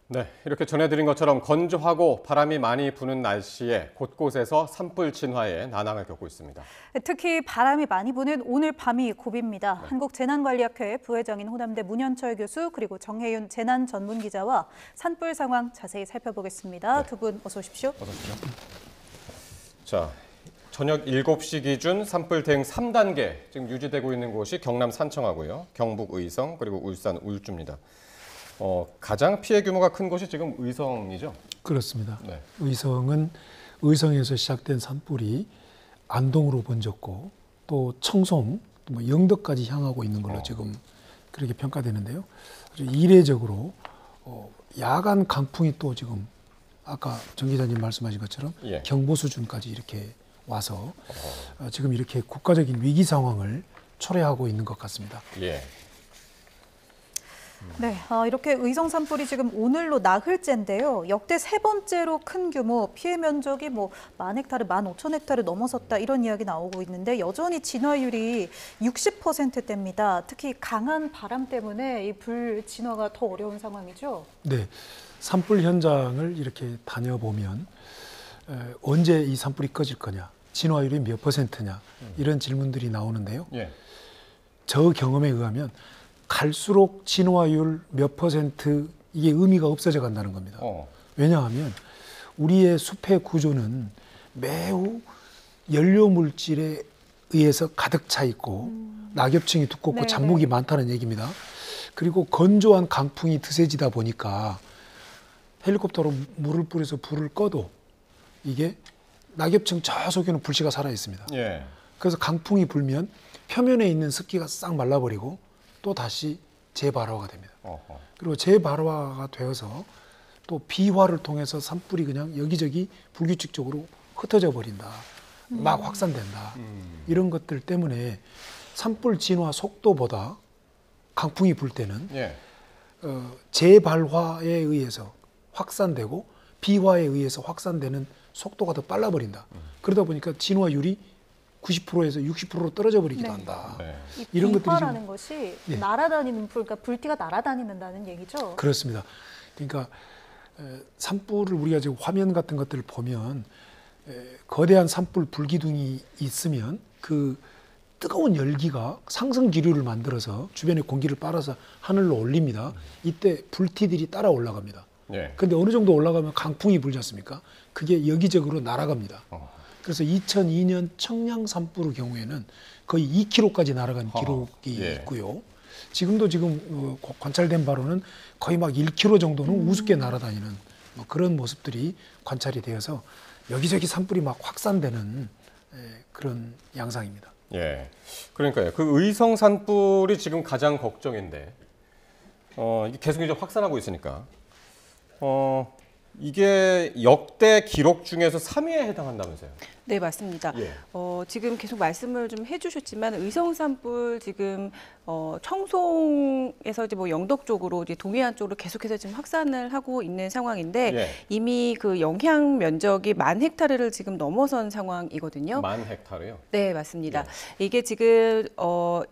네, 이렇게 전해드린 것처럼 건조하고 바람이 많이 부는 날씨에 곳곳에서 산불 진화에 난항을 겪고 있습니다. 특히 바람이 많이 부는 오늘 밤이 고비입니다. 네. 한국재난관리학회 부회장인 호남대 문현철 교수 그리고 정혜윤 재난전문기자와 산불 상황 자세히 살펴보겠습니다. 네. 두 분 어서 오십시오. 어서 오십시오. 자, 저녁 7시 기준 산불 대응 3단계 지금 유지되고 있는 곳이 경남 산청하고요, 경북 의성 그리고 울산 울주입니다. 가장 피해 규모가 큰 곳이 지금 의성이죠? 그렇습니다. 네. 의성에서 시작된 산불이 안동으로 번졌고 또 청송, 뭐 영덕까지 향하고 있는 걸로 지금 그렇게 평가되는데요. 아주 이례적으로 야간 강풍이 또 지금 아까 정 기자님 말씀하신 것처럼 예. 경보 수준까지 이렇게 와서 지금 이렇게 국가적인 위기 상황을 초래하고 있는 것 같습니다. 예. 네, 이렇게 의성 산불이 지금 오늘로 나흘째인데요. 역대 세 번째로 큰 규모, 피해 면적이 뭐 10,000헥타르, 15,000헥타르 넘어섰다 이런 이야기 나오고 있는데 여전히 진화율이 60%대입니다. 특히 강한 바람 때문에 이 불 진화가 더 어려운 상황이죠. 네, 산불 현장을 이렇게 다녀보면 언제 이 산불이 꺼질 거냐, 진화율이 몇 %냐 이런 질문들이 나오는데요. 예. 저 경험에 의하면 갈수록 진화율 몇 %, 이게 의미가 없어져 간다는 겁니다. 왜냐하면 우리의 숲의 구조는 매우 연료 물질에 의해서 가득 차 있고 낙엽층이 두껍고 네네. 잡목이 많다는 얘기입니다. 그리고 건조한 강풍이 드세지다 보니까 헬리콥터로 물을 뿌려서 불을 꺼도 이게 낙엽층 저 속에는 불씨가 살아 있습니다. 예. 그래서 강풍이 불면 표면에 있는 습기가 싹 말라버리고 또 다시 재발화가 됩니다. 그리고 재발화가 되어서 또 비화를 통해서 산불이 그냥 여기저기 불규칙적으로 흩어져 버린다. 막 확산된다. 이런 것들 때문에 산불 진화 속도보다 강풍이 불 때는 예. 재발화에 의해서 확산되고 비화에 의해서 확산되는 속도가 더 빨라버린다. 그러다 보니까 진화율이 90%에서 60%로 떨어져 버리기도 네. 한다. 네. 이런 것들이 비화라는 지금 것이 네. 날아다니는 불, 그러니까 불티가 날아다닌다는 얘기죠. 그렇습니다. 그러니까 산불을 우리가 지금 화면 같은 것들을 보면 거대한 산불 불기둥이 있으면 그 뜨거운 열기가 상승 기류를 만들어서 주변의 공기를 빨아서 하늘로 올립니다. 이때 불티들이 따라 올라갑니다. 예. 근데 어느 정도 올라가면 강풍이 불지 않습니까? 그게 여기저기로 날아갑니다. 그래서 2002년 청량 산불의 경우에는 거의 2km까지 날아간 기록이 예. 있고요. 지금도 지금 관찰된 바로는 거의 막 1km 정도는 우습게 날아다니는 뭐 그런 모습들이 관찰이 되어서 여기저기 산불이 막 확산되는 그런 양상입니다. 예. 그러니까요. 그 의성 산불이 지금 가장 걱정인데, 이게 계속 이제 확산하고 있으니까, 이게 역대 기록 중에서 3위에 해당한다면서요? 네, 맞습니다. 예. 지금 계속 말씀을 좀 해주셨지만 의성 산불 지금 청송에서 이제 뭐 영덕 쪽으로 이제 동해안 쪽으로 계속해서 지금 확산을 하고 있는 상황인데 예. 이미 그 영향 면적이 10,000헥타르를 지금 넘어선 상황이거든요. 10,000헥타르요? 네, 맞습니다. 예. 이게 지금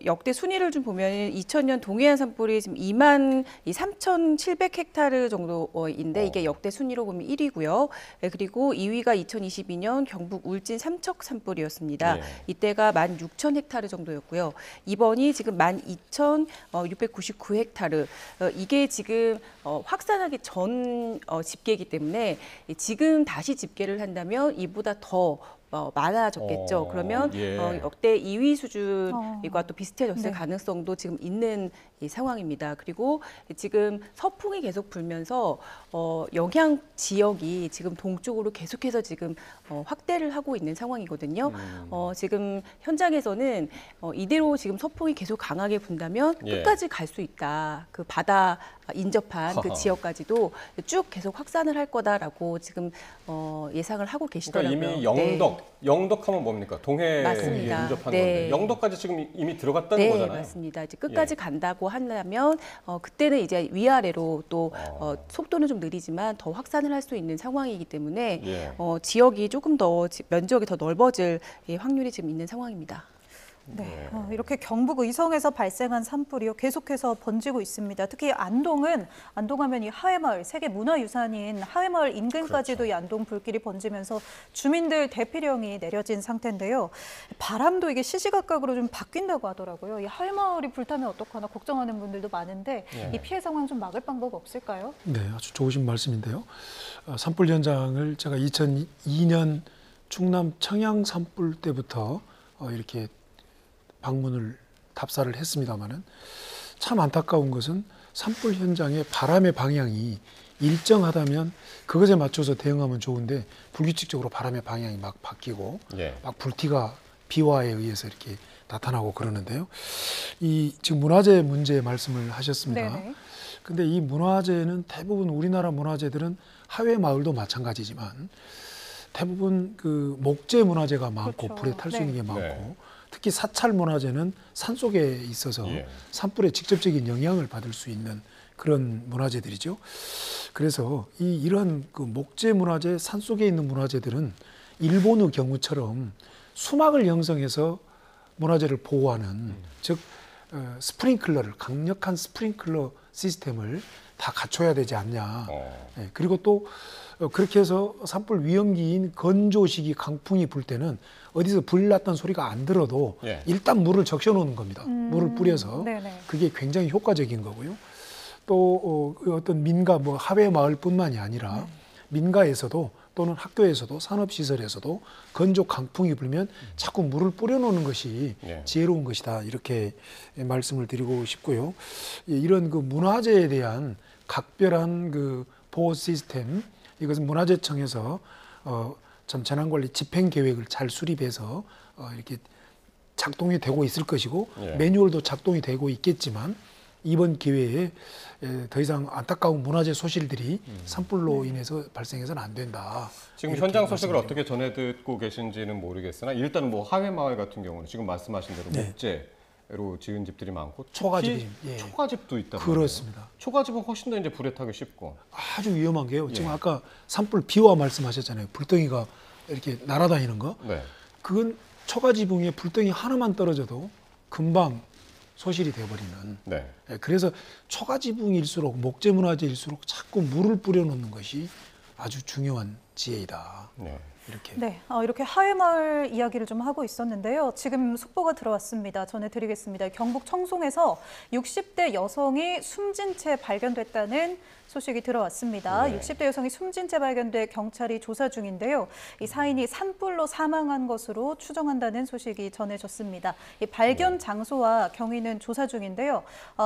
역대 순위를 좀 보면 2000년 동해안 산불이 지금 23,700헥타르 정도인데 이게 역대 순위로 보면 1위고요. 그리고 2위가 2022년 경북 울진 삼척 산불이었습니다. 예. 이때가 16,000헥타르 정도였고요. 이번이 지금 12,699헥타르. 이게 지금 확산하기 전 집계이기 때문에 지금 다시 집계를 한다면 이보다 더 많아졌겠죠. 그러면 예. 역대 2위 수준과 또 비슷해졌을 네. 가능성도 지금 있는 이 상황입니다. 그리고 지금 서풍이 계속 불면서 영향 지역이 지금 동쪽으로 계속해서 지금 확대를 하고 있는 상황이거든요. 지금 현장에서는 이대로 지금 서풍이 계속 강하게 분다면 예. 끝까지 갈 수 있다. 그 바다 인접한 그 지역까지도 쭉 계속 확산을 할 거다라고 지금 예상을 하고 계시더라고요. 그러니까 이미 네. 영덕하면 뭡니까? 동해에 맞습니다. 인접한 네. 건데 영덕까지 지금 이미 들어갔다는 네, 거잖아요. 맞습니다. 이제 끝까지 예. 간다고 한다면 그때는 이제 위아래로 또 속도는 좀 느리지만 더 확산을 할 수 있는 상황이기 때문에 예. 지역이 조금 더 면적이 더 넓어질 확률이 지금 있는 상황입니다. 네, 이렇게 경북 의성에서 발생한 산불이요 계속해서 번지고 있습니다. 특히 안동하면 이 하회마을 세계 문화유산인 하회마을 인근까지도 그렇죠. 이 안동 불길이 번지면서 주민들 대피령이 내려진 상태인데요. 바람도 이게 시시각각으로 좀 바뀐다고 하더라고요. 이 하회마을이 불타면 어떡하나 걱정하는 분들도 많은데 이 피해 상황 좀 막을 방법 없을까요? 네, 아주 좋으신 말씀인데요. 산불 현장을 제가 2002년 충남 청양 산불 때부터 이렇게 방문을 답사를 했습니다마는 참 안타까운 것은 산불 현장의 바람의 방향이 일정하다면 그것에 맞춰서 대응하면 좋은데 불규칙적으로 바람의 방향이 막 바뀌고 예. 막 불티가 비와에 의해서 이렇게 나타나고 그러는데요. 이 지금 문화재 문제 말씀을 하셨습니다. 네네. 근데 이 문화재는 대부분 우리나라 문화재들은 하회 마을도 마찬가지지만 대부분 그 목재 문화재가 많고 그렇죠. 불에 탈 수 있는 네. 게 많고 네. 특히 사찰 문화재는 산 속에 있어서 예. 산불에 직접적인 영향을 받을 수 있는 그런 문화재들이죠. 그래서 이러한 그 목재 문화재, 산 속에 있는 문화재들은 일본의 경우처럼 수막을 형성해서 문화재를 보호하는 즉 스프링클러를 강력한 스프링클러 시스템을 다 갖춰야 되지 않냐. 예, 그리고 또 그렇게 해서 산불 위험기인 건조시기 강풍이 불 때는 어디서 불 났다는 소리가 안 들어도 예. 일단 물을 적셔 놓는 겁니다. 물을 뿌려서 네네. 그게 굉장히 효과적인 거고요. 또 어떤 민가 뭐 하회 마을뿐만이 아니라 민가에서도 또는 학교에서도 산업시설에서도 건조 강풍이 불면 자꾸 물을 뿌려놓는 것이 예. 지혜로운 것이다 이렇게 말씀을 드리고 싶고요. 이런 그 문화재에 대한 각별한 그 보호 시스템 이것은 문화재청에서 참 재난관리 집행 계획을 잘 수립해서 이렇게 작동이 되고 있을 것이고 예. 매뉴얼도 작동이 되고 있겠지만 이번 기회에 더 이상 안타까운 문화재 소실들이 산불로 인해서 발생해서는 안 된다. 지금 이렇게 현장 소식을 말씀드립니다. 어떻게 전해 듣고 계신지는 모르겠으나 일단 뭐 하회마을 같은 경우는 지금 말씀하신 대로 네. 목재로 지은 집들이 많고 초가집이, 특히 예. 초가집도 있다. 그렇습니다. 초가집은 훨씬 더 이제 불에 타기 쉽고. 아주 위험한 게요. 지금 예. 아까 산불 비화 말씀하셨잖아요. 불덩이가 이렇게 날아다니는 거. 네. 그건 초가지붕에 불덩이 하나만 떨어져도 금방 소실이 돼버리는. 네. 예, 그래서 초가지붕일수록 목재 문화재일수록 자꾸 물을 뿌려놓는 것이 아주 중요한 지혜이다. 네. 이렇게. 네, 이렇게 하회마을 이야기를 좀 하고 있었는데요. 지금 속보가 들어왔습니다. 전해드리겠습니다. 경북 청송에서 60대 여성이 숨진 채 발견됐다는 소식이 들어왔습니다. 네. 60대 여성이 숨진 채 발견돼 경찰이 조사 중인데요. 이 사인이 산불로 사망한 것으로 추정한다는 소식이 전해졌습니다. 이 발견 장소와 경위는 조사 중인데요.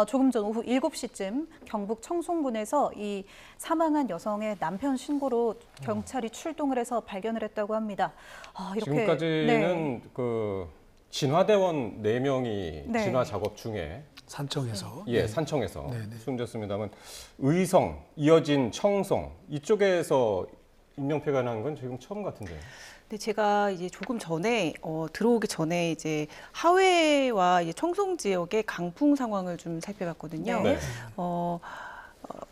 조금 전 오후 7시쯤 경북 청송군에서 이 사망한 여성의 남편 신고로 경찰이 출동을 해서 발견을 했다고 합니다. 이렇게 지금까지는 그 진화대원 4명이 네. 진화 작업 중에 산청에서. 예, 네. 산청에서 네, 네. 숨졌습니다만 의성, 이어진, 청송 이쪽에서 인명피해가 난 건 지금 처음 같은데요. 근데 제가 이제 조금 전에 들어오기 전에 이제 하회와 이제 청송 지역의 강풍 상황을 좀 살펴봤거든요. 네.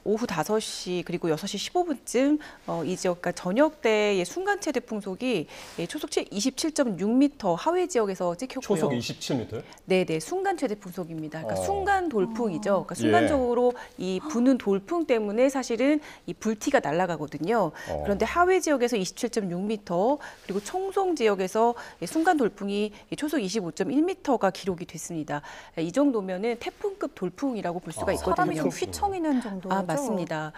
오후 5시 그리고 6시 15분쯤 이 지역, 그러니까 저녁 때의 순간 최대 풍속이 초속 27.6m 하회 지역에서 찍혔고요. 초속 27m? 네네, 순간 최대 풍속입니다. 그러니까 어. 순간 돌풍이죠. 그러니까 예. 순간적으로 이 부는 돌풍 때문에 사실은 이 불티가 날아가거든요. 그런데 하회 지역에서 27.6m 그리고 청송 지역에서 순간 돌풍이 초속 25.1m가 기록이 됐습니다. 이 정도면은 태풍급 돌풍이라고 볼 수가 있거든요. 사람이 좀 휘청이는 정도죠. 맞습니다.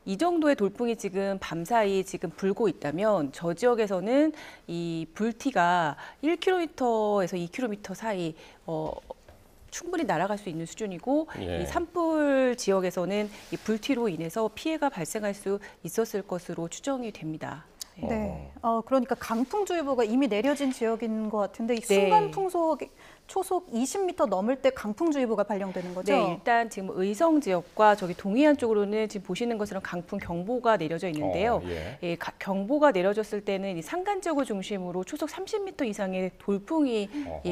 이 정도의 돌풍이 지금 밤사이 지금 불고 있다면 저 지역에서는 이 불티가 1km에서 2km 사이 충분히 날아갈 수 있는 수준이고 예. 이 산불 지역에서는 이 불티로 인해서 피해가 발생할 수 있었을 것으로 추정이 됩니다. 네, 그러니까 강풍주의보가 이미 내려진 지역인 것 같은데 이 네. 순간 풍속 초속 20m 넘을 때 강풍주의보가 발령되는 거죠? 네, 일단 지금 의성 지역과 저기 동해안 쪽으로는 지금 보시는 것처럼 강풍 경보가 내려져 있는데요. 예. 경보가 내려졌을 때는 이 산간 지역을 중심으로 초속 30m 이상의 돌풍이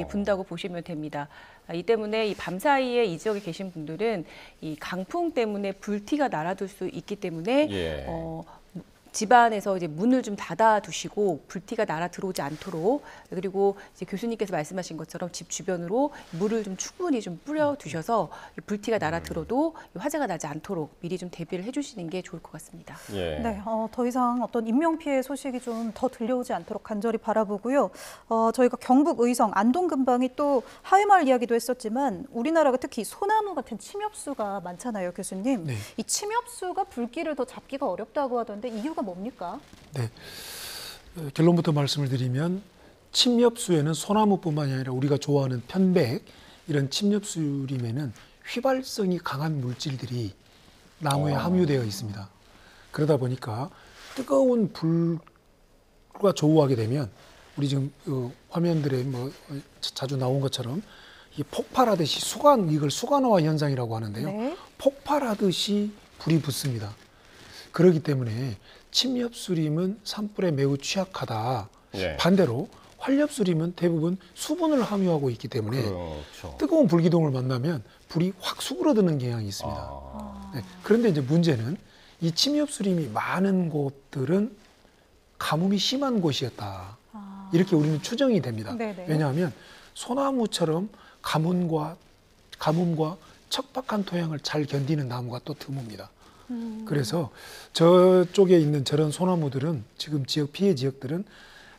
분다고 보시면 됩니다. 이 때문에 이 밤 사이에 이 지역에 계신 분들은 이 강풍 때문에 불티가 날아들 수 있기 때문에 예. 집안에서 이제 문을 좀 닫아 두시고 불티가 날아 들어오지 않도록, 그리고 이제 교수님께서 말씀하신 것처럼 집 주변으로 물을 좀 충분히 좀 뿌려 두셔서 불티가 날아 들어도 화재가 나지 않도록 미리 좀 대비를 해주시는 게 좋을 것 같습니다. 예. 네, 더 이상 어떤 인명 피해 소식이 좀 더 들려오지 않도록 간절히 바라보고요. 저희가 경북 의성 안동 근방이 또 하회마을 이야기도 했었지만 우리나라가 특히 소나무 같은 침엽수가 많잖아요, 교수님. 네. 이 침엽수가 불길을 더 잡기가 어렵다고 하던데 이유가 뭡니까? 네. 결론부터 말씀을 드리면 침엽수에는 소나무뿐만이 아니라 우리가 좋아하는 편백 이런 침엽수림에는 휘발성이 강한 물질들이 나무에 함유되어 있습니다. 그러다 보니까 뜨거운 불과 조우하게 되면 우리 지금 화면들에 뭐 자주 나온 것처럼 이 폭발하듯이 이걸 수간화 현상이라고 하는데요. 네. 폭발하듯이 불이 붙습니다. 그렇기 때문에 침엽수림은 산불에 매우 취약하다. 예. 반대로 활엽수림은 대부분 수분을 함유하고 있기 때문에 그렇죠. 뜨거운 불기둥을 만나면 불이 확 수그러드는 경향이 있습니다. 아. 네. 그런데 이제 문제는 이 침엽수림이 많은 곳들은 가뭄이 심한 곳이었다. 이렇게 우리는 추정이 됩니다. 네네. 왜냐하면 소나무처럼 가뭄과 척박한 토양을 잘 견디는 나무가 또 드뭅니다. 그래서 저쪽에 있는 저런 소나무들은 지금 피해 지역들은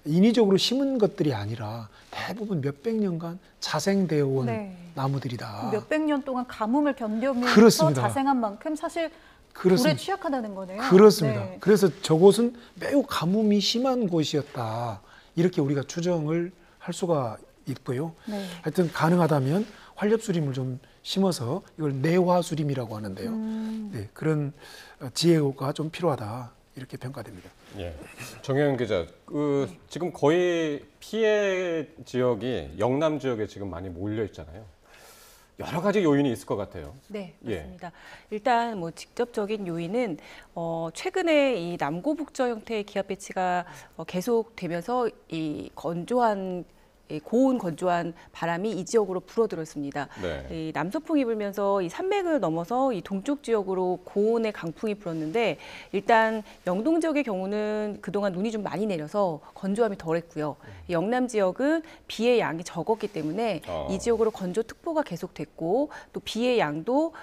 인위적으로 심은 것들이 아니라 대부분 몇백 년간 자생되어 온 네. 나무들이다. 몇백 년 동안 가뭄을 견뎌면서 그렇습니다. 자생한 만큼 사실 그렇습니다. 불에 취약하다는 거네요. 그렇습니다. 네. 그래서 저곳은 매우 가뭄이 심한 곳이었다. 이렇게 우리가 추정을 할 수가 있고요. 네. 하여튼 가능하다면 활엽수림을 좀 심어서 이걸 내화수림이라고 하는데요. 네, 그런 지혜가 좀 필요하다. 이렇게 평가됩니다. 예. 정혜연 기자, 지금 거의 피해 지역이 영남 지역에 지금 많이 몰려 있잖아요. 여러 가지 요인이 있을 것 같아요. 네, 예. 맞습니다. 일단 뭐 직접적인 요인은 최근에 이 남고북저 형태의 기압 배치가 계속되면서 이 고온 건조한 바람이 이 지역으로 불어들었습니다. 네. 이 남서풍이 불면서 이 산맥을 넘어서 이 동쪽 지역으로 고온의 강풍이 불었는데, 일단 영동 지역의 경우는 그동안 눈이 좀 많이 내려서 건조함이 덜했고요. 이 영남 지역은 비의 양이 적었기 때문에 이 지역으로 건조특보가 계속됐고, 또 비의 양도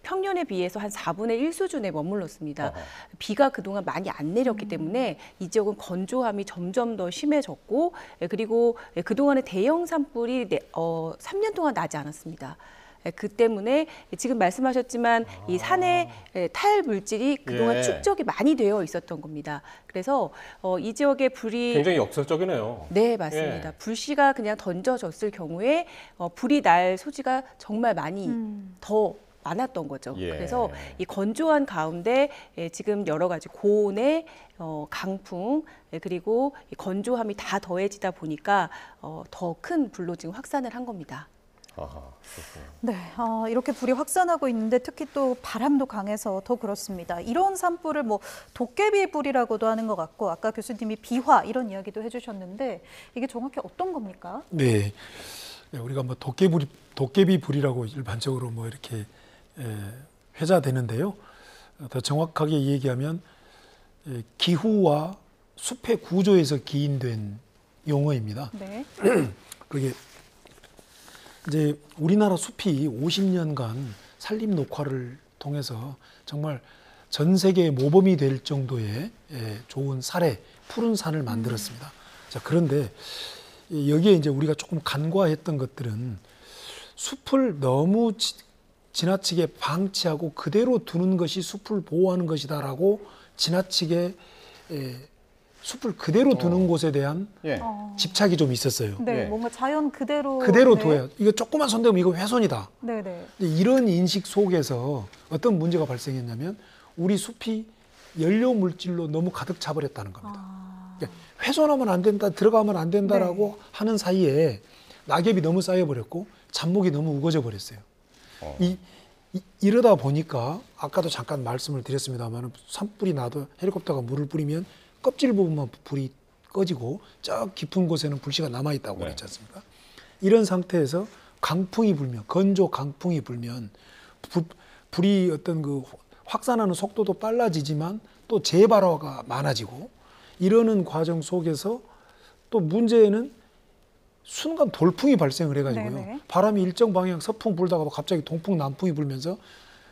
평년에 비해서 한 4분의 1 수준에 머물렀습니다. 비가 그동안 많이 안 내렸기 때문에 이 지역은 건조함이 점점 더 심해졌고, 그리고 그동안의 대형 산불이 3년 동안 나지 않았습니다. 그 때문에 지금 말씀하셨지만 이 산에 탈 물질이 그동안 예. 축적이 많이 되어 있었던 겁니다. 그래서 이 지역의 불이 굉장히 역설적이네요. 네, 맞습니다. 예. 불씨가 그냥 던져졌을 경우에 불이 날 소지가 정말 많이 더 많았던 거죠. 예. 그래서 이 건조한 가운데 지금 여러 가지 고온의 강풍, 그리고 이 건조함이 다 더해지다 보니까 더 큰 불로 지금 확산을 한 겁니다. 아하, 그렇군요. 네, 이렇게 불이 확산하고 있는데 특히 또 바람도 강해서 더 그렇습니다. 이런 산불을 뭐 도깨비 불이라고도 하는 것 같고, 아까 교수님이 비화 이런 이야기도 해주셨는데 이게 정확히 어떤 겁니까? 네, 우리가 뭐 도깨비 불이라고 일반적으로 뭐 이렇게 회자되는데요. 더 정확하게 얘기하면 기후와 숲의 구조에서 기인된 용어입니다. 네. 그게 이제 우리나라 숲이 50년간 산림 녹화를 통해서 정말 전 세계의 모범이 될 정도의 좋은 푸른 산을 만들었습니다. 자, 그런데 여기에 이제 우리가 조금 간과했던 것들은 숲을 너무 지나치게 방치하고 그대로 두는 것이 숲을 보호하는 것이다라고 지나치게 숲을 그대로 두는 곳에 대한 예. 집착이 좀 있었어요. 네, 예. 뭔가 자연 그대로 그대로 네. 둬야 이거 조금만 손대면 이거 훼손이다. 네, 네. 이런 인식 속에서 어떤 문제가 발생했냐면 우리 숲이 연료 물질로 너무 가득 차버렸다는 겁니다. 그러니까 훼손하면 안 된다, 들어가면 안 된다라고 하는 사이에 낙엽이 너무 쌓여버렸고 잡목이 너무 우거져 버렸어요. 이러다 보니까 아까도 잠깐 말씀을 드렸습니다만 산불이 나도 헬리콥터가 물을 뿌리면 껍질 부분만 불이 꺼지고 저 깊은 곳에는 불씨가 남아있다고 그랬지 않습니까? 이런 상태에서 강풍이 불면, 건조 강풍이 불면 불이 어떤 그 확산하는 속도도 빨라지지만 또 재발화가 많아지고 이러는 과정 속에서 또 문제는 순간 돌풍이 발생을 해가지고요. 네네. 바람이 일정 방향 서풍 불다가 갑자기 동풍 남풍이 불면서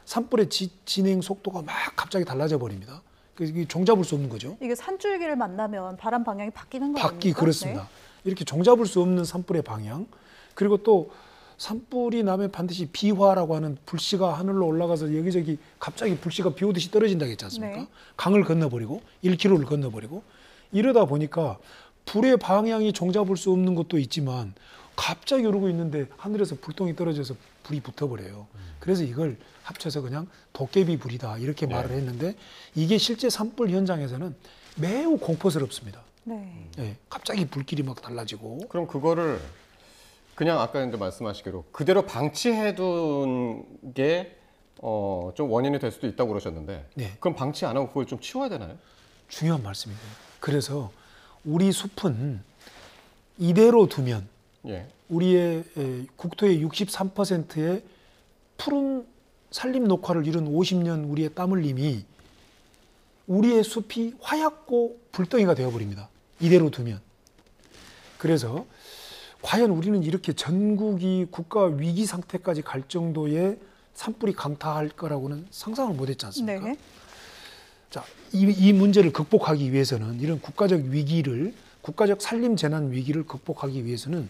산불의 진행 속도가 막 갑자기 달라져 버립니다. 그래서 이게 종잡을 수 없는 거죠. 이게 산줄기를 만나면 바람 방향이 바뀌는 거 아닙니까? 그렇습니다. 네. 이렇게 종잡을 수 없는 산불의 방향, 그리고 또 산불이 나면 반드시 비화라고 하는 불씨가 하늘로 올라가서 여기저기 갑자기 불씨가 비 오듯이 떨어진다고 했지 않습니까? 네. 강을 건너버리고 1km를 건너버리고 이러다 보니까 불의 방향이 종잡을 수 없는 것도 있지만 갑자기 오르고 있는데 하늘에서 불똥이 떨어져서 불이 붙어버려요. 그래서 이걸 합쳐서 그냥 도깨비 불이다 이렇게 말을 했는데 이게 실제 산불 현장에서는 매우 공포스럽습니다. 네. 예, 갑자기 불길이 막 달라지고. 그럼 그거를 그냥 아까 이제 말씀하시기로 그대로 방치해둔 게 좀 원인이 될 수도 있다고 그러셨는데 네. 그럼 방치 안 하고 그걸 좀 치워야 되나요? 중요한 말씀이에요. 그래서 우리 숲은 이대로 두면 예. 우리의 국토의 63%의 푸른 산림 녹화를 이룬 50년 우리의 땀 흘림이 우리의 숲이 화약고 불덩이가 되어버립니다. 이대로 두면. 그래서 과연 우리는 이렇게 전국이 국가 위기 상태까지 갈 정도의 산불이 강타할 거라고는 상상을 못했지 않습니까? 네. 자, 이 문제를 극복하기 위해서는 이런 국가적 위기를, 국가적 산림 재난 위기를 극복하기 위해서는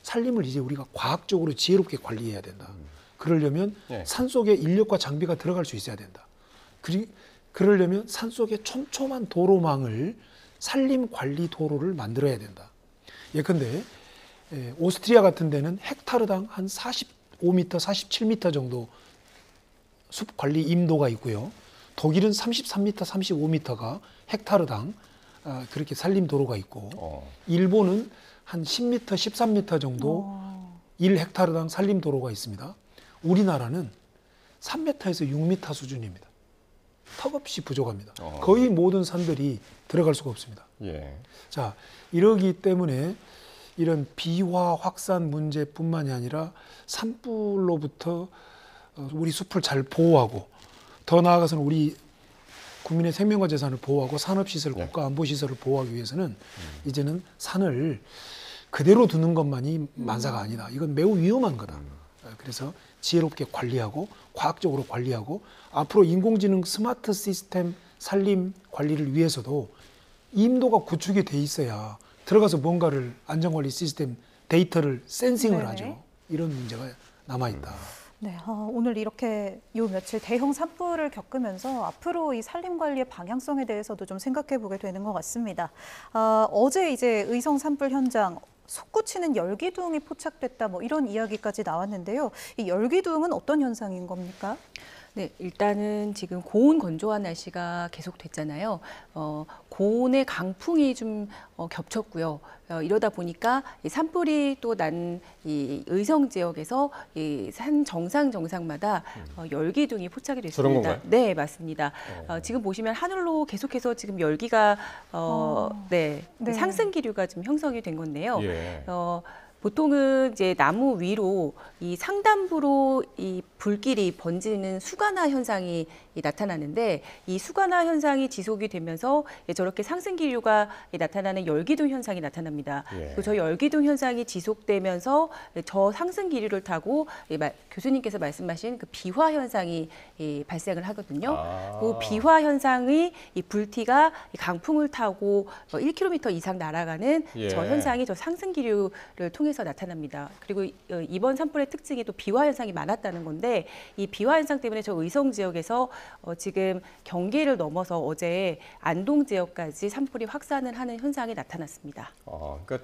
산림을 이제 우리가 과학적으로 지혜롭게 관리해야 된다. 그러려면 네. 산속에 인력과 장비가 들어갈 수 있어야 된다. 그러려면 산속에 촘촘한 도로망을 산림 관리 도로를 만들어야 된다. 예컨대 오스트리아 같은 데는 헥타르당 한 45m, 47m 정도 숲 관리 임도가 있고요. 독일은 33m, 35m가 헥타르당 그렇게 산림 도로가 있고 일본은 한 10m, 13m 정도 1헥타르당 산림 도로가 있습니다. 우리나라는 3m에서 6m 수준입니다. 턱없이 부족합니다. 거의 모든 산들이 들어갈 수가 없습니다. 예. 자, 이러기 때문에 이런 비화 확산 문제뿐만이 아니라 산불로부터 우리 숲을 잘 보호하고 더 나아가서는 우리 국민의 생명과 재산을 보호하고 산업시설, 국가안보시설을 보호하기 위해서는 이제는 산을 그대로 두는 것만이 만사가 아니다. 이건 매우 위험한 거다. 그래서 지혜롭게 관리하고 과학적으로 관리하고 앞으로 인공지능 스마트 시스템 산림 관리를 위해서도 임도가 구축이 돼 있어야 들어가서 뭔가를 안전관리 시스템 데이터를 센싱을 네네. 하죠. 이런 문제가 남아있다. 네, 오늘 이렇게 요 며칠 대형 산불을 겪으면서 앞으로 이 산림 관리의 방향성에 대해서도 좀 생각해 보게 되는 것 같습니다. 어제 이제 의성 산불 현장 솟구치는 열기둥이 포착됐다, 뭐 이런 이야기까지 나왔는데요. 이 열기둥은 어떤 현상인 겁니까? 네, 일단은 지금 고온 건조한 날씨가 계속 됐잖아요. 고온의 강풍이 좀 겹쳤고요. 이러다 보니까 이 산불이 또 난 이 의성 지역에서 이 산 정상마다 열기둥이 포착이 됐습니다. 그런 건가요? 네, 맞습니다. 지금 보시면 하늘로 계속해서 지금 열기가 네. 상승 기류가 좀 형성이 된 건데요. 예. 보통은 이제 나무 위로 이 상단부로 이 불길이 번지는 수간화 현상이 나타나는데 이 수간화 현상이 지속이 되면서 저렇게 상승 기류가 나타나는 열기둥 현상이 나타납니다. 예. 그리고 저 열기둥 현상이 지속되면서 저 상승 기류를 타고 교수님께서 말씀하신 그 비화 현상이 발생을 하거든요. 그 비화 현상이 이 불티가 강풍을 타고 1km 이상 날아가는 예. 저 현상이 저 상승 기류를 통해서 나타납니다. 그리고 이번 산불의 특징이 또 비화 현상이 많았다는 건데 이 비화 현상 때문에 저 의성 지역에서 지금 경계를 넘어서 어제 안동 지역까지 산불이 확산을 하는 현상이 나타났습니다. 그러니까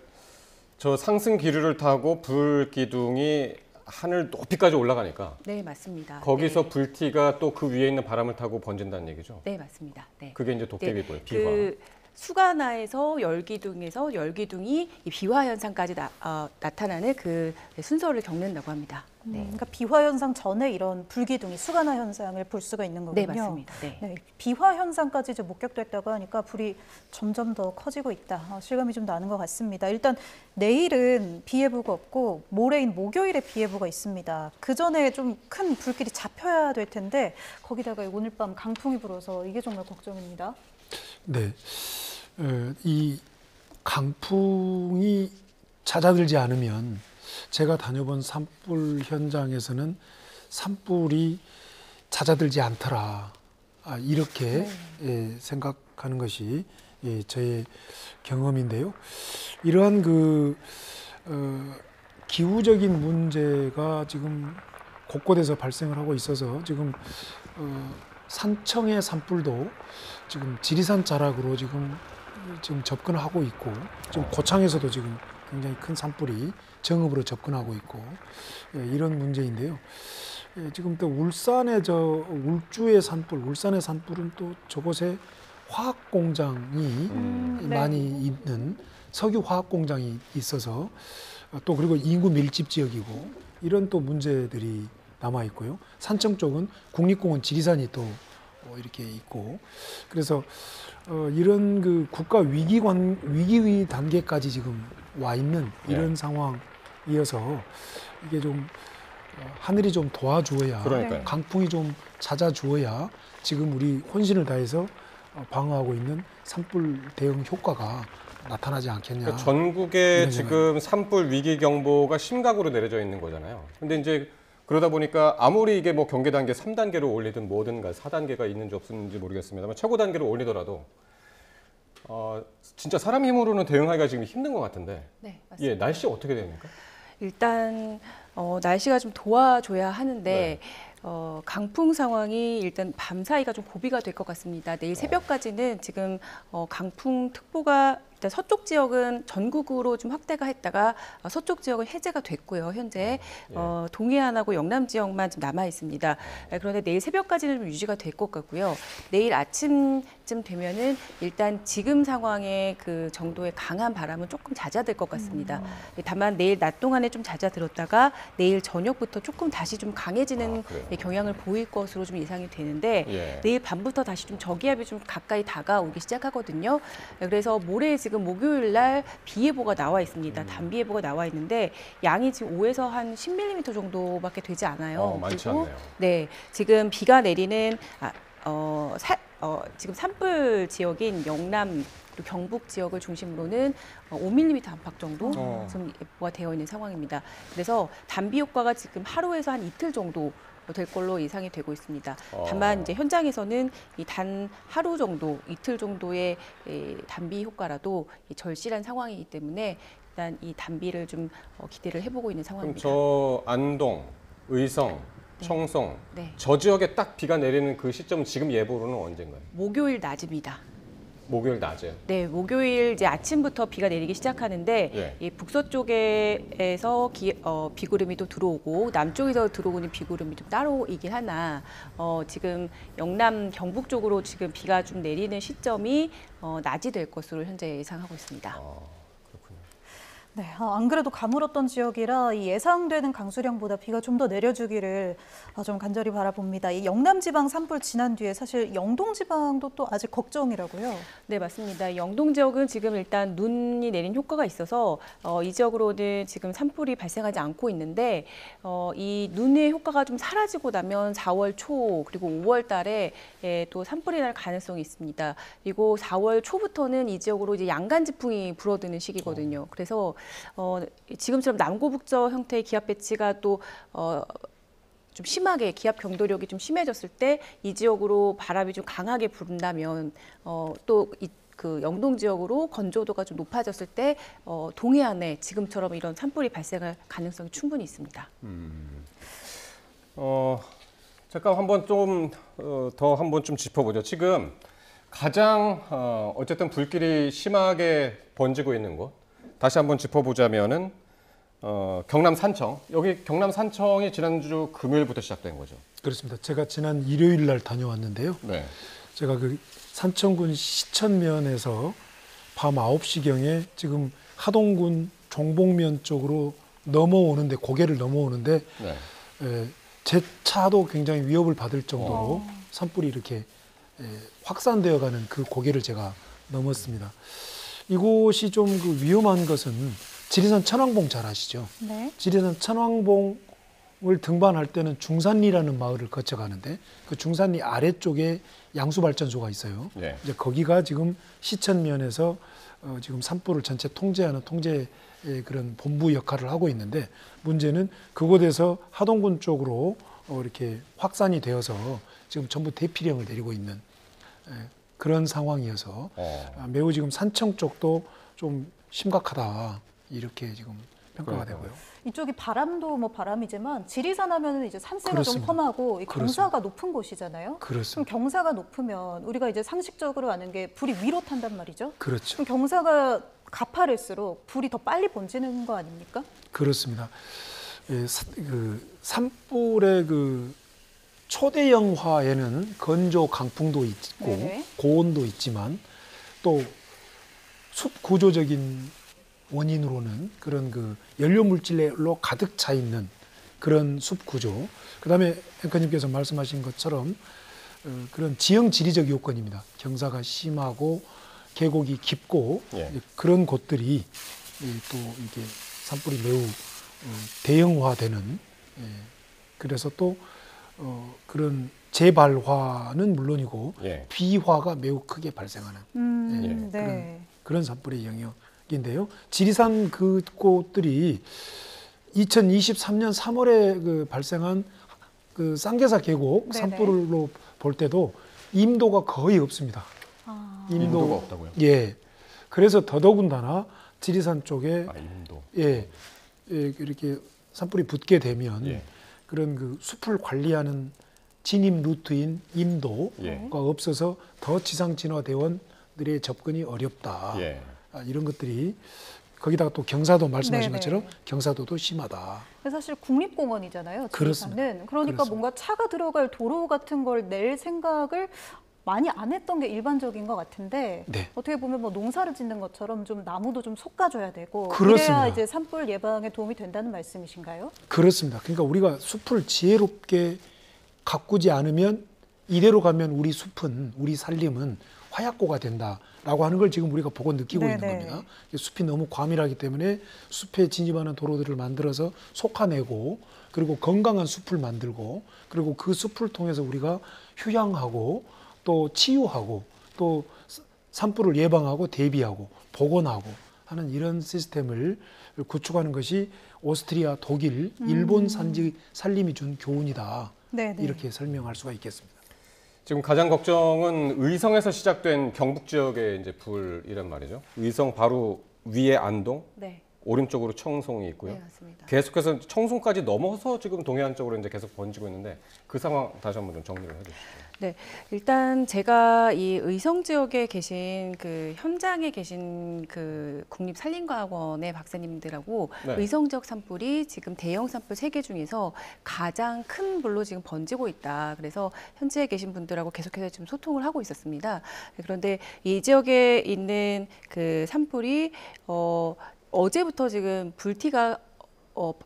저 상승 기류를 타고 불 기둥이 하늘 높이까지 올라가니까 네, 맞습니다. 거기서 네. 불티가 또 그 위에 있는 바람을 타고 번진다는 얘기죠. 네, 맞습니다. 네. 그게 이제 도깨비고요. 비화. 그 수간화에서 열기둥에서 열기둥이 이 비화 현상까지 나타나는 그 순서를 겪는다고 합니다. 네. 그러니까 비화 현상 전에 이런 불기둥이 수간화 현상을 볼 수가 있는 거군요. 네, 맞습니다. 네. 네, 비화 현상까지 이제 목격됐다고 하니까 불이 점점 더 커지고 있다. 실감이 좀 나는 것 같습니다. 일단 내일은 비 예보가 없고 모레인 목요일에 비 예보가 있습니다. 그 전에 좀 큰 불길이 잡혀야 될 텐데 거기다가 오늘 밤 강풍이 불어서 이게 정말 걱정입니다. 네, 이 강풍이 잦아들지 않으면 제가 다녀본 산불 현장에서는 산불이 잦아들지 않더라. 이렇게 생각하는 것이 저의 경험인데요. 이러한 기후적인 문제가 지금 곳곳에서 발생을 하고 있어서 지금 산청의 산불도 지금 지리산 자락으로 지금 접근하고 있고, 지금 고창에서도 지금 굉장히 큰 산불이 정읍으로 접근하고 있고, 이런 문제인데요. 지금 또 울산의 울주의 산불, 울산의 산불은 또 저곳에 화학 공장이 많이 있는 석유 화학 공장이 있어서 또 그리고 인구 밀집 지역이고 이런 또 문제들이 남아 있고요. 산청 쪽은 국립공원 지리산이 또 이렇게 있고, 그래서 이런 국가 위기 단계까지 지금 와 있는 이런 상황이어서 이게 좀 하늘이 좀 도와주어야, 그러니까요. 강풍이 좀 잦아주어야 지금 우리 혼신을 다해서 방어하고 있는 산불 대응 효과가 나타나지 않겠냐. 그러니까 전국에 이런 지금 산불 위기 경보가 심각으로 내려져 있는 거잖아요. 근데 이제 그러다 보니까 아무리 이게 뭐 경계 단계 3단계로 올리든 뭐든 4단계가 있는지 없는지 모르겠습니다만 최고 단계로 올리더라도 진짜 사람 힘으로는 대응하기가 지금 힘든 것 같은데. 네, 맞습니다. 예, 날씨 어떻게 됩니까? 일단 날씨가 좀 도와줘야 하는데 네. 강풍 상황이 일단 밤 사이가 좀 고비가 될 것 같습니다. 내일 새벽까지는 지금 강풍특보가 일단 서쪽 지역은 전국으로 좀 확대가 했다가 서쪽 지역은 해제가 됐고요. 현재 동해안하고 영남 지역만 좀 남아 있습니다. 그런데 내일 새벽까지는 좀 유지가 될 것 같고요. 내일 아침쯤 되면은 일단 지금 상황의 그 정도의 강한 바람은 조금 잦아들 것 같습니다. 다만 내일 낮 동안에 좀 잦아들었다가 내일 저녁부터 조금 다시 좀 강해지는 경향을 보일 것으로 좀 예상이 되는데 내일 밤부터 다시 좀 저기압이 좀 가까이 다가오기 시작하거든요. 그래서 모레 지금 목요일 날 비 예보가 나와 있습니다. 단비 예보가 나와 있는데 양이 지금 5에서 한 10mm 정도밖에 되지 않아요. 많지 그리고 않네요. 네, 지금 비가 내리는 지금 산불 지역인 영남 그리고 경북 지역을 중심으로는 5mm 안팎 정도 지금 예보가 되어 있는 상황입니다. 그래서 단비 효과가 지금 하루에서 한 이틀 정도 될 걸로 예상이 되고 있습니다. 다만 이제 현장에서는 이 단 하루 정도, 이틀 정도의 단비 효과라도 절실한 상황이기 때문에 일단 이 단비를 좀 기대를 해보고 있는 그럼 상황입니다. 저 안동, 의성, 청송 네. 저 지역에 딱 비가 내리는 그 시점은 지금 예보로는 언젠가요? 목요일 낮입니다. 목요일 낮에. 네, 목요일 이제 아침부터 비가 내리기 시작하는데 이 북서쪽에서 비구름이 또 들어오고 남쪽에서 들어오는 비구름이 좀 따로이긴 하나 지금 영남 경북 쪽으로 지금 비가 좀 내리는 시점이 낮이 될 것으로 현재 예상하고 있습니다. 네, 안 그래도 가물었던 지역이라 이 예상되는 강수량보다 비가 좀 더 내려주기를 좀 간절히 바라봅니다. 이 영남 지방 산불 지난 뒤에 사실 영동 지방도 또 아직 걱정이라고요. 네, 맞습니다. 영동 지역은 지금 일단 눈이 내린 효과가 있어서 이 지역으로는 지금 산불이 발생하지 않고 있는데 이 눈의 효과가 좀 사라지고 나면 4월 초 그리고 5월 달에 또 산불이 날 가능성이 있습니다. 그리고 4월 초부터는 이 지역으로 이제 양간 지풍이 불어드는 시기거든요. 그래서 지금처럼 남고북저 형태의 기압 배치가 또 좀 심하게 기압 경도력이 좀 심해졌을 때 이 지역으로 바람이 좀 강하게 분다면 또 그 영동 지역으로 건조도가 좀 높아졌을 때 동해안에 지금처럼 이런 산불이 발생할 가능성이 충분히 있습니다. 잠깐 한번 좀 더 한번 좀 짚어보죠. 지금 가장 어쨌든 불길이 심하게 번지고 있는 곳 다시 한번 짚어보자면은 경남 산청. 여기 경남 산청이 지난주 금요일부터 시작된 거죠. 그렇습니다. 제가 지난 일요일 날 다녀왔는데요. 네. 제가 그 산청군 시천면에서 밤 9시경에 지금 하동군 종봉면 쪽으로 넘어오는데 고개를 넘어오는데 네. 제 차도 굉장히 위협을 받을 정도로 산불이 이렇게 확산되어가는 그 고개를 제가 넘었습니다. 이곳이 좀 그 위험한 것은 지리산 천왕봉 잘 아시죠? 네. 지리산 천왕봉을 등반할 때는 중산리라는 마을을 거쳐가는데 그 중산리 아래쪽에 양수발전소가 있어요. 네. 이제 거기가 지금 시천면에서 지금 산불을 전체 통제하는 통제 그런 본부 역할을 하고 있는데 문제는 그곳에서 하동군 쪽으로 이렇게 확산이 되어서 지금 전부 대피령을 내리고 있는 그런 상황이어서 매우 지금 산청 쪽도 좀 심각하다 이렇게 지금 평가가 되고요. 이쪽이 바람도 뭐 바람이지만 지리산 하면은 이제 산세가 그렇습니다. 좀 험하고 이 경사가 그렇습니다. 높은 곳이잖아요. 그렇습니다. 그럼 경사가 높으면 우리가 이제 상식적으로 아는 게 불이 위로 탄단 말이죠. 그렇죠. 그럼 경사가 가파를수록 불이 더 빨리 번지는 거 아닙니까? 그렇습니다. 그 산불의 그 초대형화에는 건조 강풍도 있고 네네. 고온도 있지만 또 숲 구조적인 원인으로는 그런 그 연료 물질로 가득 차 있는 그런 숲 구조. 그다음에 앵커님께서 말씀하신 것처럼 그런 지형 지리적 요건입니다. 경사가 심하고 계곡이 깊고 예. 그런 곳들이 또 이게 산불이 매우 대형화되는 그래서 또 그런 재발화는 물론이고 예. 비화가 매우 크게 발생하는 네. 그런 산불의 영역인데요. 지리산 그 곳들이 2023년 3월에 그 발생한 그 쌍계사 계곡 네네. 산불로 볼 때도 임도가 거의 없습니다. 임도가 없다고요? 예. 그래서 더더군다나 지리산 쪽에 임도. 이렇게 산불이 붙게 되면 예. 그런 그 숲을 관리하는 진입 루트인 임도가 예. 없어서 더 지상 진화 대원들의 접근이 어렵다. 예. 이런 것들이 거기다가 또 경사도 말씀하신 네네. 것처럼 경사도도 심하다. 사실 국립공원이잖아요. 그렇습니다. 지리산은. 그러니까 그렇습니다. 뭔가 차가 들어갈 도로 같은 걸 낼 생각을 많이 안 했던 게 일반적인 것 같은데 네. 어떻게 보면 뭐 농사를 짓는 것처럼 좀 나무도 좀 솎아줘야 되고 그렇습니다. 이래야 이제 산불 예방에 도움이 된다는 말씀이신가요? 그렇습니다. 그러니까 우리가 숲을 지혜롭게 가꾸지 않으면 이대로 가면 우리 숲은 우리 산림은 화약고가 된다라고 하는 걸 지금 우리가 보고 느끼고 있는 네네. 겁니다. 숲이 너무 과밀하기 때문에 숲에 진입하는 도로들을 만들어서 속아내고 그리고 건강한 숲을 만들고 그리고 그 숲을 통해서 우리가 휴양하고 또 치유하고 또 산불을 예방하고 대비하고 복원하고 하는 이런 시스템을 구축하는 것이 오스트리아, 독일, 일본 산지 산림이 준 교훈이다. 네네. 이렇게 설명할 수가 있겠습니다. 지금 가장 걱정은 의성에서 시작된 경북 지역의 이제 불이란 말이죠. 의성 바로 위에 안동, 네, 오른쪽으로 청송이 있고요. 네 맞습니다. 계속해서 청송까지 넘어서 지금 동해안 쪽으로 이제 계속 번지고 있는데 그 상황 다시 한번 좀 정리를 해주시죠. 네, 일단 제가 이 의성 지역에 계신 그 현장에 계신 그 국립산림과학원의 박사님들하고 네. 의성 지역 산불이 지금 대형 산불 3개 중에서 가장 큰 불로 지금 번지고 있다. 그래서 현지에 계신 분들하고 계속해서 지금 소통을 하고 있었습니다. 그런데 이 지역에 있는 그 산불이 어제부터 지금 불티가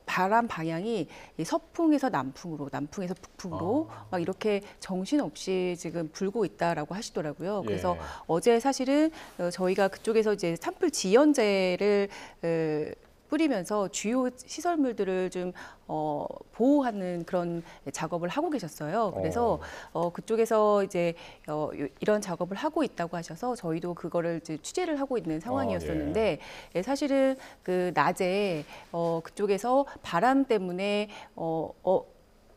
바람 방향이 이 서풍에서 남풍으로, 남풍에서 북풍으로 막 이렇게 정신없이 지금 불고 있다라고 하시더라고요. 그래서 예. 어제 사실은 저희가 그쪽에서 이제 산불 지연제를 뿌리면서 주요 시설물들을 좀 보호하는 그런 작업을 하고 계셨어요. 그래서 그쪽에서 이제 이런 작업을 하고 있다고 하셔서 저희도 그거를 이제 취재를 하고 있는 상황이었었는데 예, 사실은 그 낮에 그쪽에서 바람 때문에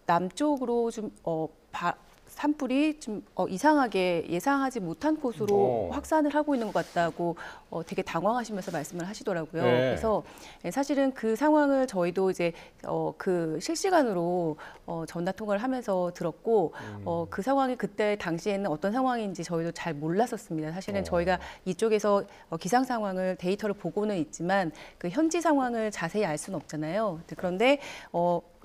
남쪽으로 좀 산불이 좀 이상하게 예상하지 못한 곳으로 확산을 하고 있는 것 같다고 되게 당황하시면서 말씀을 하시더라고요. 네. 그래서 사실은 그 상황을 저희도 이제 그 실시간으로 전화 통화를 하면서 들었고 그 상황이 그때 당시에는 어떤 상황인지 저희도 잘 몰랐었습니다. 사실은 저희가 이쪽에서 기상 상황을 데이터를 보고는 있지만 그 현지 상황을 자세히 알 수는 없잖아요. 그런데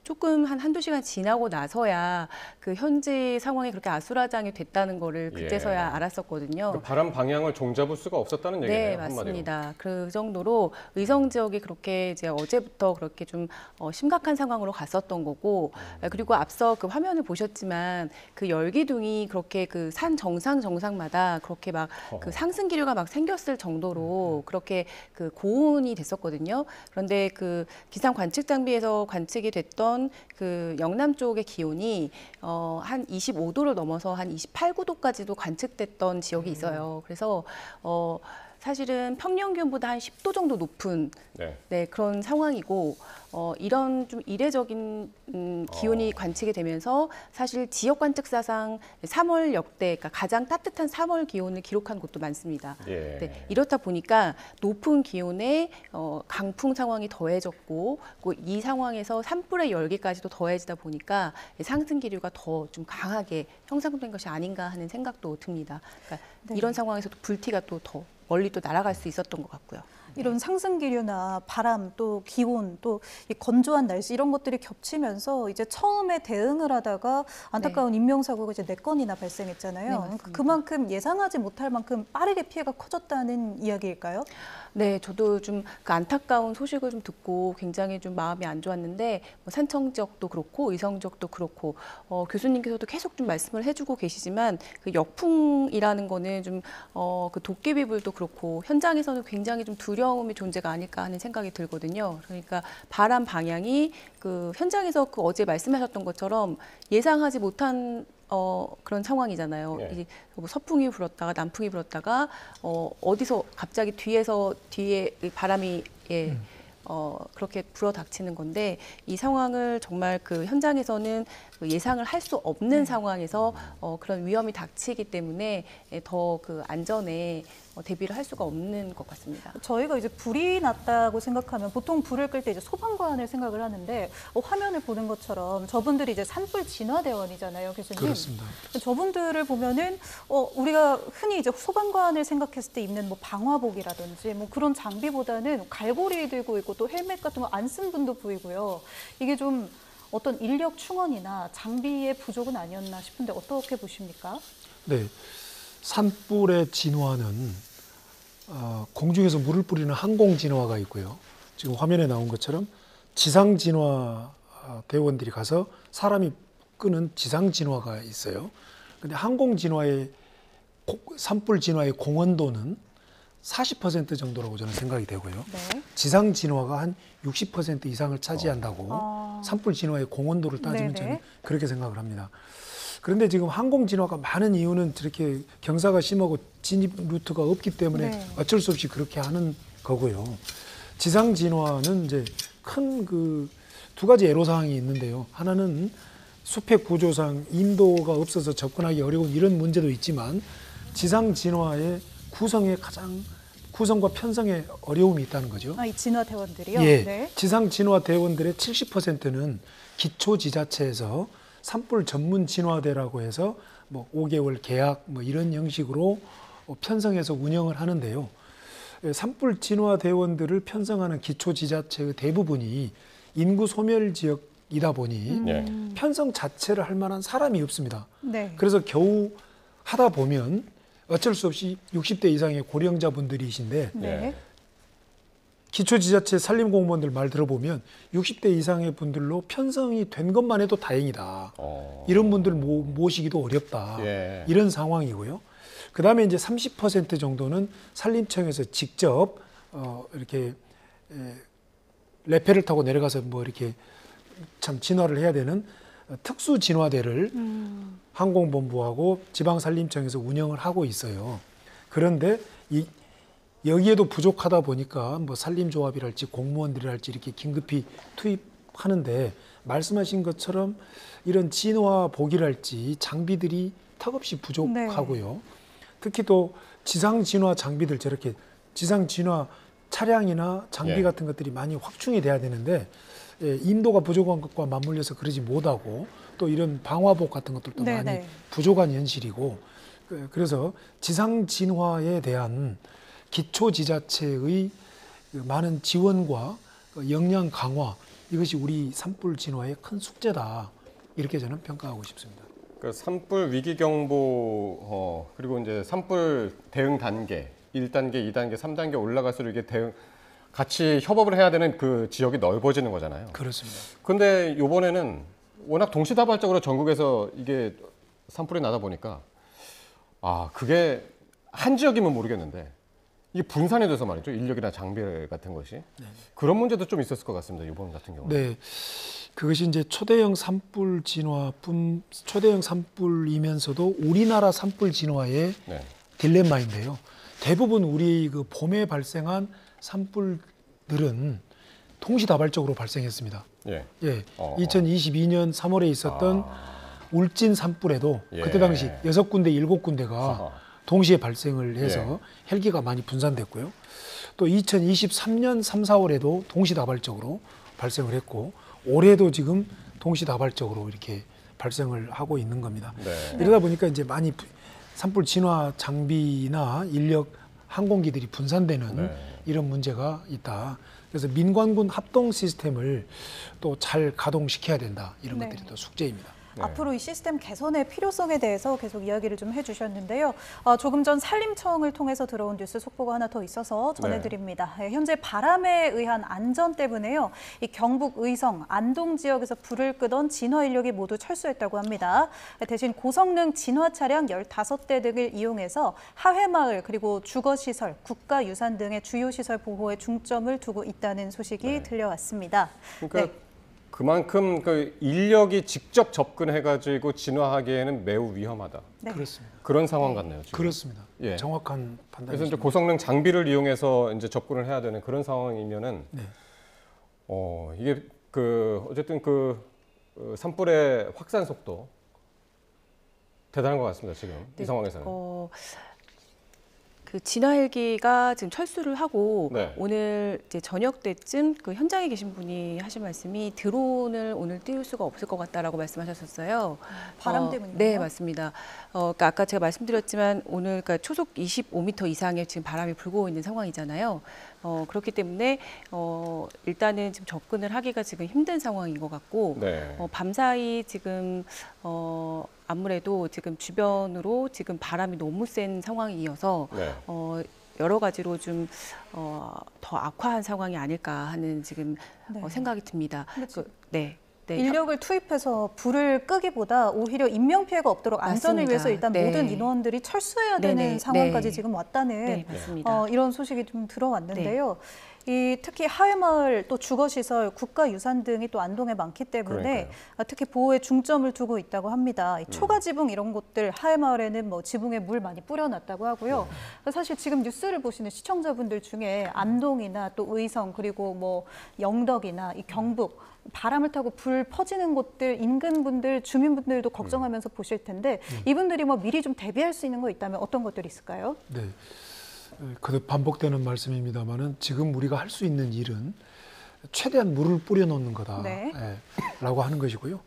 조금 한두 시간 지나고 나서야 그 현재 상황이 그렇게 아수라장이 됐다는 거를 그때서야 알았었거든요. 그 바람 방향을 종잡을 수가 없었다는 얘기네요. 네, 맞습니다. 그 정도로 의성 지역이 그렇게 이제 어제부터 그렇게 좀 심각한 상황으로 갔었던 거고, 그리고 앞서 그 화면을 보셨지만 그 열기둥이 그렇게 그 산 정상마다 그렇게 막 그 상승 기류가 막 생겼을 정도로 그렇게 그 고온이 됐었거든요. 그런데 그 기상 관측 장비에서 관측이 됐던 그 영남 쪽의 기온이 한 25도를 넘어서 한 28, 9도까지도 관측됐던 지역이 있어요. 그래서 사실은 평년 기온보다 한 10도 정도 높은 네, 그런 상황이고 이런 좀 이례적인 기온이 관측이 되면서 사실 지역 관측사상 3월 역대, 그러니까 가장 따뜻한 3월 기온을 기록한 곳도 많습니다. 네, 이렇다 보니까 높은 기온에 강풍 상황이 더해졌고 이 상황에서 산불의 열기까지도 더해지다 보니까 상승 기류가 더 좀 강하게 형성된 것이 아닌가 하는 생각도 듭니다. 그러니까 네. 이런 상황에서도 불티가 또 더 멀리 또 날아갈 수 있었던 것 같고요. 이런 상승 기류나 바람 또 기온 또 이 건조한 날씨 이런 것들이 겹치면서 이제 처음에 대응을 하다가 안타까운 인명사고가 이제 4건이나 발생했잖아요. 네, 그러니까 그만큼 예상하지 못할 만큼 빠르게 피해가 커졌다는 이야기일까요? 네, 저도 좀 그 안타까운 소식을 좀 듣고 굉장히 좀 마음이 안 좋았는데 뭐 산청 지역도 그렇고 의성 지역도 그렇고 교수님께서도 계속 좀 말씀을 해주고 계시지만 그 역풍이라는 거는 좀 그 도깨비불도 그렇고 현장에서는 굉장히 좀 두려움의 존재가 아닐까 하는 생각이 들거든요. 그러니까 바람 방향이 그 현장에서 그 어제 말씀하셨던 것처럼 예상하지 못한 그런 상황이잖아요. 이제 뭐 서풍이 불었다가 남풍이 불었다가 어디서 갑자기 뒤에 바람이 그렇게 불어닥치는 건데 이 상황을 정말 그 현장에서는 예상을 할 수 없는 상황에서 그런 위험이 닥치기 때문에 더 그 안전에 대비를 할 수가 없는 것 같습니다. 저희가 이제 불이 났다고 생각하면 보통 불을 끌 때 이제 소방관을 생각을 하는데 화면을 보는 것처럼 저분들이 이제 산불 진화대원이잖아요, 교수님. 그렇습니다. 저분들을 보면은 우리가 흔히 이제 소방관을 생각했을 때 입는 뭐 방화복이라든지 뭐 그런 장비보다는 갈고리 들고 있고 또 헬멧 같은 거 안 쓴 분도 보이고요. 이게 좀 어떤 인력 충원이나 장비의 부족은 아니었나 싶은데 어떻게 보십니까? 네, 산불의 진화는 공중에서 물을 뿌리는 항공 진화가 있고요. 지금 화면에 나온 것처럼 지상 진화 대원들이 가서 사람이 끄는 지상 진화가 있어요. 근데 항공 진화의 산불 진화의 공헌도는 40% 정도라고 저는 생각이 되고요. 네. 지상 진화가 한 60% 이상을 차지한다고 산불 진화의 공헌도를 따지면 네네. 저는 그렇게 생각을 합니다. 그런데 지금 항공 진화가 많은 이유는 저렇게 경사가 심하고 진입 루트가 없기 때문에 네. 어쩔 수 없이 그렇게 하는 거고요. 지상 진화는 이제 큰 그 두 가지 애로사항이 있는데요. 하나는 숲의 구조상 인도가 없어서 접근하기 어려운 이런 문제도 있지만 지상 진화의 구성과 편성에 어려움이 있다는 거죠. 이 진화대원들이요? 예, 네. 지상 진화 대원들의 70%는 기초 지자체에서 산불 전문 진화대라고 해서 뭐 5개월 계약 뭐 이런 형식으로 편성해서 운영을 하는데요. 산불 진화 대원들을 편성하는 기초 지자체의 대부분이 인구 소멸 지역이다 보니 편성 자체를 할 만한 사람이 없습니다. 네. 그래서 겨우 하다 보면 어쩔 수 없이 60대 이상의 고령자분들이신데 네. 기초지자체 산림공무원들 말 들어보면 60대 이상의 분들로 편성이 된 것만 해도 다행이다. 이런 분들 모시기도 어렵다. 이런 상황이고요. 그다음에 이제 30% 정도는 산림청에서 직접 이렇게 레페를 타고 내려가서 뭐 이렇게 참 진화를 해야 되는 특수 진화대를 항공본부하고 지방산림청에서 운영을 하고 있어요. 그런데 여기에도 부족하다 보니까 뭐 산림조합이랄지 공무원들이랄지 이렇게 긴급히 투입하는데 말씀하신 것처럼 이런 진화복이랄지 장비들이 턱없이 부족하고요. 네. 특히 또 지상 진화 장비들 저렇게 지상 진화 차량이나 장비 같은 것들이 많이 확충이 돼야 되는데 인도가 부족한 것과 맞물려서 그러지 못하고 또 이런 방화복 같은 것들도 많이 부족한 현실이고 그래서 지상 진화에 대한 기초 지자체의 많은 지원과 역량 강화 이것이 우리 산불 진화의 큰 숙제다. 이렇게 저는 평가하고 싶습니다. 그 산불 위기 경보 그리고 이제 산불 대응 단계 1단계, 2단계, 3단계 올라갈수록 이게 대응 같이 협업을 해야 되는 그 지역이 넓어지는 거잖아요. 그렇습니다. 근데 이번에는 워낙 동시다발적으로 전국에서 이게 산불이 나다 보니까 그게 한 지역이면 모르겠는데 이게 분산이 돼서 말이죠. 인력이나 장비 같은 것이. 그런 문제도 좀 있었을 것 같습니다. 이번 같은 경우는. 네. 그것이 이제 초대형 산불 초대형 산불이면서도 우리나라 산불 진화의 네. 딜레마인데요. 대부분 우리 그 봄에 발생한 산불들은 동시다발적으로 발생했습니다. 예. 예. 2022년 3월에 있었던 울진 산불에도 예. 그때 당시 6군데, 7군데가 동시에 발생을 해서 헬기가 많이 분산됐고요. 또 2023년 3, 4월에도 동시다발적으로 발생을 했고 올해도 지금 동시다발적으로 이렇게 발생을 하고 있는 겁니다. 네. 이러다 보니까 이제 많이 산불 진화 장비나 인력 항공기들이 분산되는 이런 문제가 있다. 그래서 민관군 합동 시스템을 또 잘 가동시켜야 된다. 이런 것들이 또 숙제입니다. 앞으로 이 시스템 개선의 필요성에 대해서 계속 이야기를 좀 해주셨는데요. 조금 전 산림청을 통해서 들어온 뉴스 속보가 하나 더 있어서 전해드립니다. 현재 바람에 의한 안전 때문에요. 이 경북 의성, 안동 지역에서 불을 끄던 진화 인력이 모두 철수했다고 합니다. 대신 고성능 진화 차량 15대 등을 이용해서 하회마을 그리고 주거시설, 국가유산 등의 주요 시설 보호에 중점을 두고 있다는 소식이 들려왔습니다. 그러니까 그만큼 그 인력이 직접 접근해가지고 진화하기에는 매우 위험하다. 그렇습니다. 그런 상황 같네요. 지금. 그렇습니다. 예. 정확한 판단이죠. 그래서 이제 고성능 장비를 이용해서 이제 접근을 해야 되는 그런 상황이면은 이게 어쨌든 산불의 확산 속도 대단한 것 같습니다. 지금 이 상황에서는. 그 진화 헬기가 지금 철수를 하고 네. 오늘 이제 저녁 때쯤 그 현장에 계신 분이 하신 말씀이 드론을 오늘 띄울 수가 없을 것 같다라고 말씀하셨었어요. 바람 때문이요? 네, 맞습니다. 그러니까 아까 제가 말씀드렸지만 오늘 그러니까 초속 25m 이상의 지금 바람이 불고 있는 상황이잖아요. 그렇기 때문에 일단은 지금 접근을 하기가 지금 힘든 상황인 것 같고 밤사이 지금 아무래도 지금 주변으로 지금 바람이 너무 센 상황이어서 여러 가지로 좀 더 악화한 상황이 아닐까 하는 지금 생각이 듭니다. 네. 인력을 투입해서 불을 끄기보다 오히려 인명 피해가 없도록 안전을 위해서 일단 모든 인원들이 철수해야 되는 상황까지 지금 왔다는 이런 소식이 좀 들어왔는데요. 특히 하회마을 또 주거시설, 국가유산 등이 또 안동에 많기 때문에 특히 보호에 중점을 두고 있다고 합니다. 초가지붕 이런 곳들 하회마을에는 뭐 지붕에 물 많이 뿌려놨다고 하고요. 사실 지금 뉴스를 보시는 시청자분들 중에 안동이나 또 의성 그리고 뭐 영덕이나 이 경북 바람을 타고 불 퍼지는 곳들 인근 분들 주민분들도 걱정하면서 보실 텐데 이분들이 뭐 미리 좀 대비할 수 있는 거 있다면 어떤 것들이 있을까요? 네. 거듭 반복되는 말씀입니다만은 지금 우리가 할 수 있는 일은 최대한 물을 뿌려놓는 거다라고 하는 것이고요.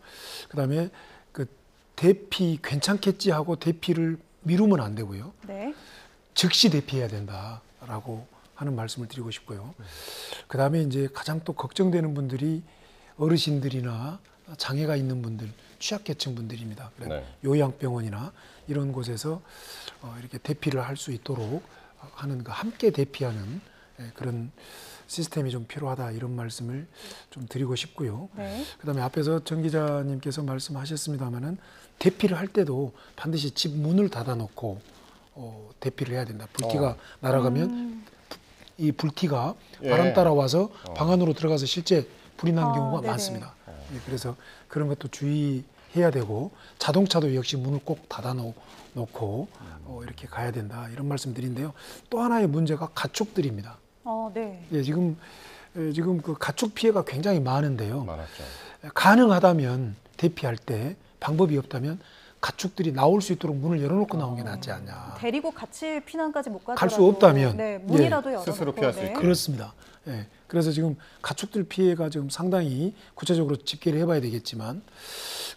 그다음에 그 대피 괜찮겠지 하고 대피를 미루면 안 되고요. 즉시 대피해야 된다라고 하는 말씀을 드리고 싶고요. 그다음에 이제 가장 또 걱정되는 분들이 어르신들이나 장애가 있는 분들, 취약계층 분들입니다. 요양병원이나 이런 곳에서 이렇게 대피를 할 수 있도록 하는 함께 대피하는 그런 시스템이 좀 필요하다 이런 말씀을 좀 드리고 싶고요. 그다음에 앞에서 정 기자님께서 말씀하셨습니다마는 대피를 할 때도 반드시 집 문을 닫아놓고 대피를 해야 된다. 불티가 날아가면 이 불티가 바람 따라와서 방 안으로 들어가서 실제 불이 난 경우가 많습니다. 그래서 그런 것도 주의해야 되고 자동차도 역시 문을 꼭 닫아놓고 이렇게 가야 된다 이런 말씀드린데요. 또 하나의 문제가 가축들입니다. 지금 그 가축 피해가 굉장히 많은데요. 가능하다면 대피할 때 방법이 없다면 가축들이 나올 수 있도록 문을 열어놓고 나온 게 낫지 않냐. 데리고 같이 피난까지 못 가더라도 갈 수 없다면 문이라도 열어놓고 스스로 피할 수 있고. 그렇습니다. 그래서 지금 가축들 피해가 지금 상당히 구체적으로 집계를 해봐야 되겠지만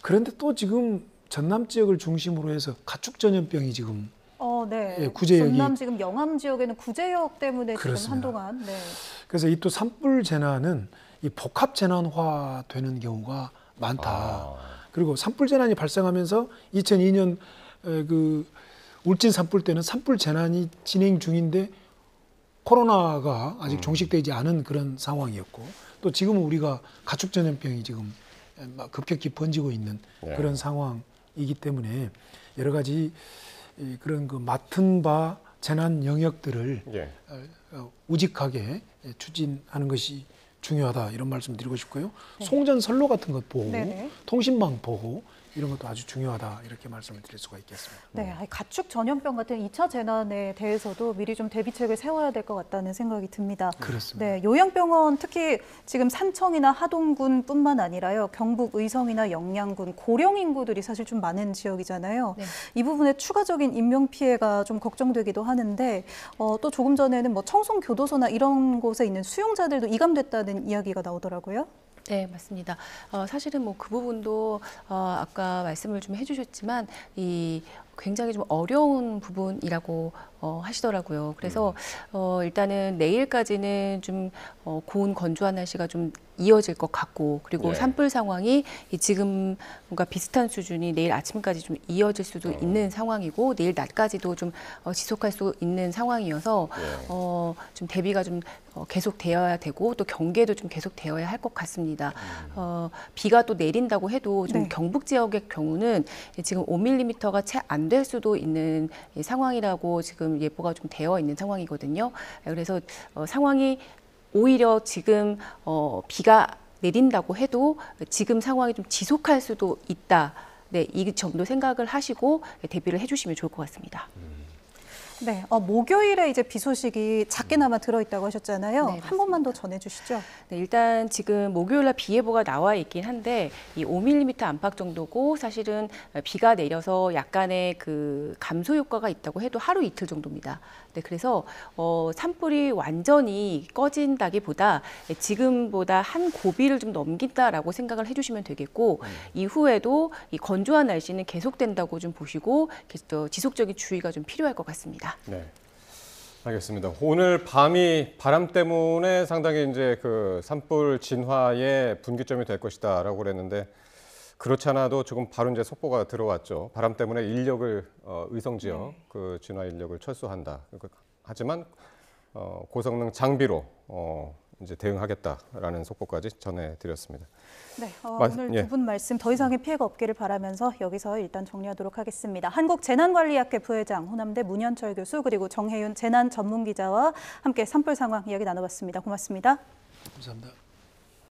그런데 또 지금 전남 지역을 중심으로 해서 가축 전염병이 지금 구제역이 전남 지금 영암 지역에는 구제역 때문에 그렇습니다. 지금 한동안 그래서 이 또 산불 재난은 이 복합 재난화 되는 경우가 많다. 그리고 산불 재난이 발생하면서 2002년 그 울진 산불 때는 산불 재난이 진행 중인데 코로나가 아직 종식되지 않은 그런 상황이었고, 또 지금은 우리가 가축 전염병이 지금 막 급격히 번지고 있는 그런 상황이기 때문에 여러 가지 그런 그 맡은 바 재난 영역들을 우직하게 추진하는 것이 중요하다, 이런 말씀 드리고 싶고요. 송전선로 같은 것 보호, 통신망 보호, 이런 것도 아주 중요하다, 이렇게 말씀을 드릴 수가 있겠습니다. 네, 가축 전염병 같은 2차 재난에 대해서도 미리 좀 대비책을 세워야 될 것 같다는 생각이 듭니다. 그렇습니다. 네, 요양병원 특히 지금 산청이나 하동군뿐만 아니라요, 경북 의성이나 영양군, 고령 인구들이 사실 좀 많은 지역이잖아요. 네. 이 부분에 추가적인 인명 피해가 좀 걱정되기도 하는데, 또 조금 전에는 뭐 청송 교도소나 이런 곳에 있는 수용자들도 이감됐다는 이야기가 나오더라고요. 네, 맞습니다. 사실은 뭐 그 부분도 아까 말씀을 좀 해주셨지만 이 굉장히 좀 어려운 부분이라고 하시더라고요. 그래서 일단은 내일까지는 좀 고온 건조한 날씨가 좀 이어질 것 같고, 그리고 산불 상황이 지금과 비슷한 수준이 내일 아침까지 좀 이어질 수도 있는 상황이고, 내일 낮까지도 좀 지속할 수 있는 상황이어서 좀 대비가 좀 계속되어야 되고, 또 경계도 좀 계속되어야 할 것 같습니다. 비가 또 내린다고 해도 좀 경북 지역의 경우는 지금 5mm가 채 안 될 수도 있는 상황이라고 지금 예보가 좀 되어 있는 상황이거든요. 그래서 상황이 오히려 지금 비가 내린다고 해도 지금 상황이 좀 지속할 수도 있다. 네, 이 점도 생각을 하시고 대비를 해주시면 좋을 것 같습니다. 네, 목요일에 이제 비 소식이 작게나마 들어있다고 하셨잖아요. 네, 한 번만 더 전해주시죠. 네, 일단 지금 목요일날 비 예보가 나와 있긴 한데 이 5mm 안팎 정도고, 사실은 비가 내려서 약간의 그 감소 효과가 있다고 해도 하루 이틀 정도입니다. 네, 그래서 산불이 완전히 꺼진다기보다 지금보다 한 고비를 좀 넘긴다라고 생각을 해주시면 되겠고, 이후에도 이 건조한 날씨는 계속된다고 좀 보시고 지속적인 주의가 좀 필요할 것 같습니다. 네, 알겠습니다. 오늘 밤이 바람 때문에 상당히 이제 그 산불 진화의 분기점이 될 것이다라고 그랬는데, 그렇지 않아도 조금 바로 이제 속보가 들어왔죠. 바람 때문에 인력을 의성 지역 그 진화 인력을 철수한다. 하지만 고성능 장비로 이제 대응하겠다라는 속보까지 전해드렸습니다. 네, 오늘 두 분 말씀 더 이상의 피해가 없기를 바라면서 여기서 일단 정리하도록 하겠습니다. 한국재난관리학회 부회장 홍남대 문현철 교수, 그리고 정혜윤 재난전문기자와 함께 산불 상황 이야기 나눠봤습니다. 고맙습니다. 감사합니다.